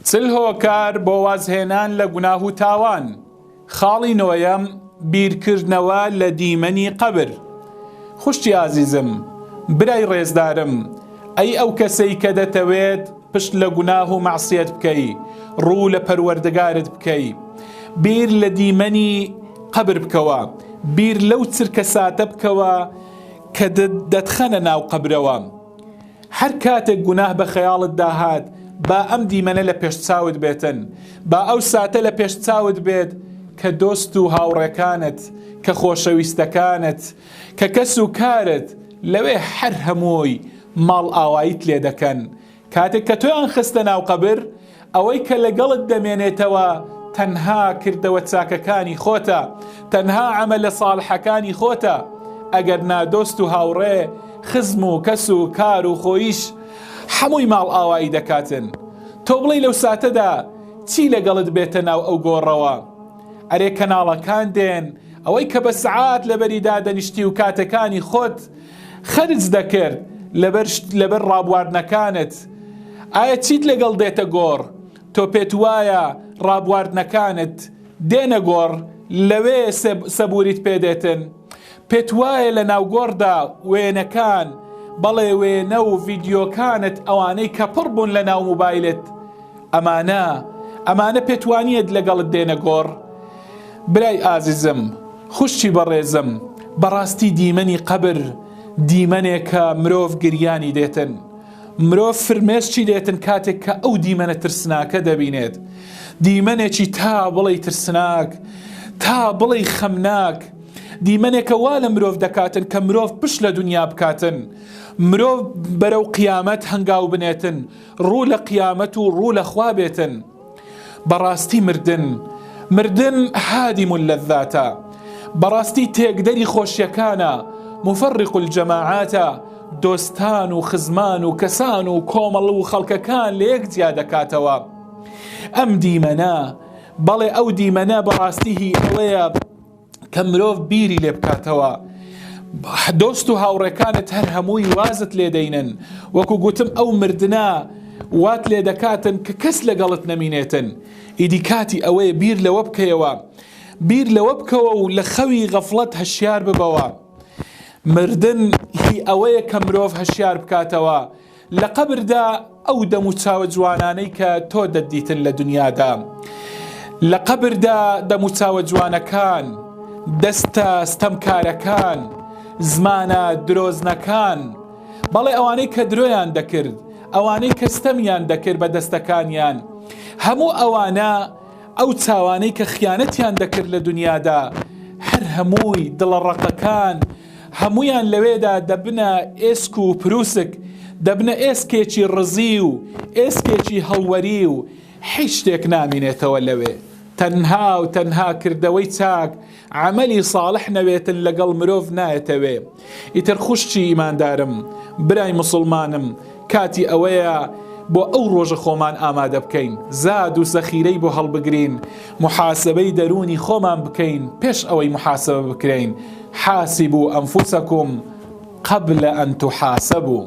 چل هۆکار بۆ وازهێنان لە گوناه و تاوان. خاڵی نۆیەم بیرکردنەوە لەدیمەنی قەبر. خوشتی عزیزم، برای ڕێزدارم، ئەی ئەو کەسەی کە دەتەوێت پشت لە گوناه و مەعسیەت بکەی، ڕوو لە پەروەردگارت بکەی، بیر لە دیمەنی قەبر بکەوە، بیر لەو چرکە ساتە بکەوە کە دەتخەنە ناو قەبرەوە. هەر کاتێک گوناه بە خەیاڵت داهات، با ئەم دیمەنە لە پێش چاوت بێتن، با ئەو ساتە لە پێش چاوت بێت کە دۆست و هاوڕێکانت، کە خۆشەویستەکانت، کە کەس و کارت لەوێ هەر هەمووی ماڵ ئاواییت لێ دەکەن. کاتێک کە تۆیان خستە ناو قەبر، ئەوەی کە لەگەڵت دەمێنێتەوە تەنها کردەوە چاکەکانی خۆتە، تەنها عەمەلە ساڵحەکانی خۆتە. ئەگەر نادۆست و هاوڕێ، خزم و کەس و کار و خۆیش هەمووی ماڵ ئاوایی دەکاتن، تۆ بڵێ لەو ساتەدا چی لەگەڵت بێتە ناو ئەو گۆڕەوە؟ ئەرێ کەناڵەکان دێن، ئەوەی کە بە سەعات لەبەریدا دەنیشتی و کاتەکانی خۆت خەرج دەکرد لەبەر ڕابواردنەکانت، ئایا چیت لەگەڵ دێتە گۆڕ؟ تۆ پێت وایە ڕابواردنەکانت دێنە گۆڕ، لەوێ سەبووریت پێدێتن؟ پێت وایە لە ناوگۆڕدا وێنەکان، بەڵێ وێنە و ڤیدیۆکانت ئەوانەی کە پڕ بوون لە ناو موبایلت، ئەمانە پێتوانیت لەگەڵت دێنە گۆڕ؟ برای ئازیزم، خوشتی بەڕێزم، بەڕاستی دیمەنی قەبر دیمەنێکە مرۆڤ گریانی دێتن، مرۆڤ فرمێسکی دێتن کاتێک کە ئەو دیمەنە ترسناکە دەبینێت. دیمەنێکی تا بڵێ ترسناک، تا بڵێ خەمناک، دیمەنێکە وا لە مرۆڤ دەکاتن کە مرۆڤ پشت لە دنیا بکاتن، مرۆڤ بەرەو قیامەت هەنگاو بنێتن، ڕوو لە قیامەت و ڕوو لە خوا بێتن. بەڕاستی مردن هادم اللذاتە، بەڕاستی تێکدەری خۆشیەکانە، مفرق الجەماعاتە، دۆستان و خزمان و کەسان و کۆمەڵ و خەڵکەکان لە یەک جیا دەکاتەوە. ئەم دیمەنە، بەڵێ ئەو دیمەنە بەڕاستی هی ئەوەیە کە مرۆڤ بیری لێ بکاتەوە. دۆست و هاوڕێکانت هەر هەمووی وازت لێ دەینن، وەکو گوتم ئەو مردنا وات لێ دەکاتن کە کەس لەگەڵت نەمینێتن. ئیدی کاتی ئەوەیە بیر لەوە بکەیەوە، بیر لەوە بکەوە و لە خەوی غەفڵەت هەشیار ببەوە. مردن هی ئەوەیە کە مرۆڤ هەشیار بکاتەوە لە قەبردا ئەو دەم و چاوە جوانانەی کە تۆ دەدیتن لە دنیادا. لە قەبردا دەم و چاوە جوانەکان، دەستە ستەمکارەکان، زمانە درۆزنەکان، بەڵێ ئەوانەی کە درۆیان دەکرد، ئەوانەی کە ستەمیان دەکرد بە دەستەکانیان، هەموو ئەوانە ئەو چاوانەی کە خیانەتیان دەکرد لە دنیادا، هەر هەمووی دڵەڕەقەکان هەمویان لەوێدا دەبنە ئێسک و پرووسک، دەبنە ئێسکێکی ڕزی و ئێسکێکی هەڵوەری و هیچ شتێک نامینێتەوە لەوێ. تەنها و تەنها کردەوەی چاک، عەمەلی ساڵح نەوێتن لەگەڵ مرۆڤ نایەتەوێ. ئیتر خوشتی ئیماندارم، برای موسڵمانم، کاتی ئەوەیە بۆ ئەو ڕۆژە خۆمان ئامادە بکەین، زاد و زەخیرەی بۆ هەڵبگرین، محاسبەی دەرونی خۆمان بکەین پێش ئەوەی محاسبە بکرین. حاسبوا ئەنفوسەکم قبل ئەن تحاسبوا.